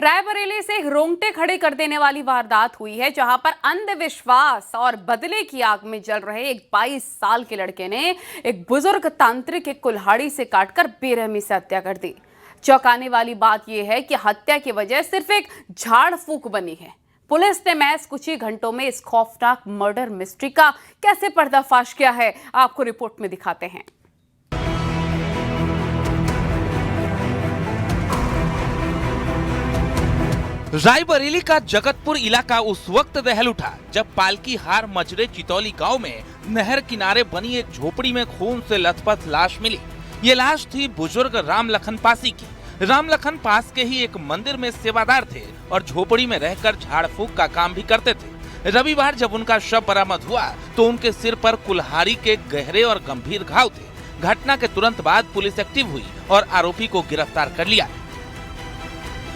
रायबरेली से एक रोंगटे खड़े कर देने वाली वारदात हुई है, जहां पर अंधविश्वास और बदले की आग में जल रहे एक 22 साल के लड़के ने एक बुजुर्ग तांत्रिक की कुल्हाड़ी से काटकर बेरहमी से हत्या कर दी। चौंकाने वाली बात यह है कि हत्या की वजह सिर्फ एक झाड़ फूक बनी है। पुलिस ने महज कुछ ही घंटों में इस खौफनाक मर्डर मिस्ट्री का कैसे पर्दाफाश किया है, आपको रिपोर्ट में दिखाते हैं। रायबरेली का जगतपुर इलाका उस वक्त दहल उठा जब पालकी हार मजरे चितौली गांव में नहर किनारे बनी एक झोपड़ी में खून से लथपथ लाश मिली। ये लाश थी बुजुर्ग राम लखन पासी की। राम लखन पास के ही एक मंदिर में सेवादार थे और झोपड़ी में रहकर झाड़ फूक का काम भी करते थे। रविवार जब उनका शव बरामद हुआ तो उनके सिर पर कुल्हाड़ी के गहरे और गंभीर घाव थे। घटना के तुरंत बाद पुलिस एक्टिव हुई और आरोपी को गिरफ्तार कर लिया।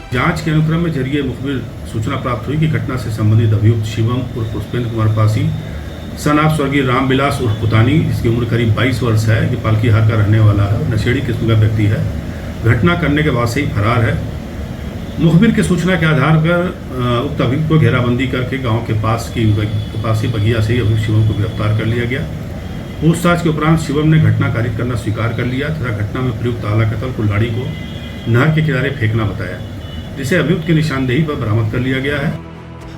जांच के अनुक्रम में जरिए मुखबिर सूचना प्राप्त हुई कि घटना से संबंधित अभियुक्त शिवम उर्फ पुष्पेंद्र कुमार पासी सन ऑफ स्वर्गीय रामविलास उर्फ पुतानी, जिसकी उम्र करीब 22 वर्ष है, ये पालकी हार का रहने वाला है, नशेड़ी किस्म का व्यक्ति है। घटना करने के बाद से ही फरार है। मुखबिर की सूचना के आधार पर उक्त अभियुक्त को घेराबंदी करके गाँव के पास ही बगिया से ही अभियुक्त शिवम को गिरफ्तार कर लिया गया। पूछताछ के उपरांत शिवम ने घटना कारित करना स्वीकार कर लिया तथा घटना में प्रयुक्त आला कतल कुल्हाड़ी को नहर के किनारे फेंकना बताया, जिसे अभियुक्त की निशानदेही पर बरामद कर लिया गया है।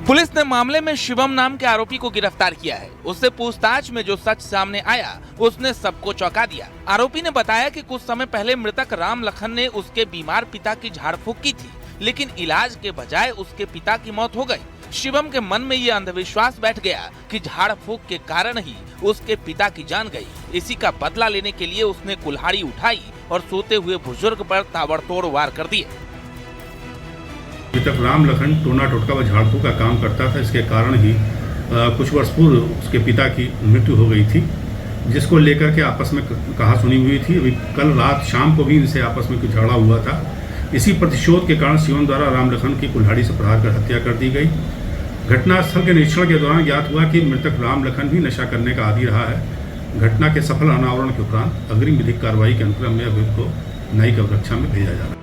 पुलिस ने मामले में शिवम नाम के आरोपी को गिरफ्तार किया है। उससे पूछताछ में जो सच सामने आया उसने सबको चौंका दिया। आरोपी ने बताया कि कुछ समय पहले मृतक राम लखन ने उसके बीमार पिता की झाड़ फूक की थी, लेकिन इलाज के बजाय उसके पिता की मौत हो गई। शिवम के मन में ये अंधविश्वास बैठ गया कि झाड़ फूक के कारण ही उसके पिता की जान गई। इसी का बदला लेने के लिए उसने कुल्हाड़ी उठाई और सोते हुए बुजुर्ग पर ताबड़तोड़ वार कर दिए। मृतक राम लखन टोना टोटका व झाड़ फूक का काम करता था। इसके कारण ही कुछ वर्ष पूर्व उसके पिता की मृत्यु हो गई थी, जिसको लेकर के आपस में कहा सुनी हुई थी। अभी कल रात शाम को भी इनसे आपस में कुछ झगड़ा हुआ था। इसी प्रतिशोध के कारण शिवम द्वारा राम लखन की कुल्हाड़ी से प्रहार कर हत्या कर दी गई। घटनास्थल के निरीक्षण के दौरान ज्ञात हुआ कि मृतक राम लखन भी नशा करने का आदी रहा है। घटना के सफल अनावरण के उपरांत अग्रिम विधिक कार्रवाई के अनुक्रम में अभियुक्त को न्यायिक अभिरक्षा में भेजा जा रहा है।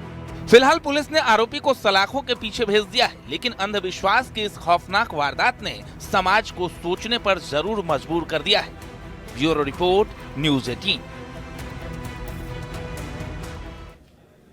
फिलहाल पुलिस ने आरोपी को सलाखों के पीछे भेज दिया है, लेकिन अंधविश्वास की इस खौफनाक वारदात ने समाज को सोचने पर जरूर मजबूर कर दिया है। Bureau report, news 18।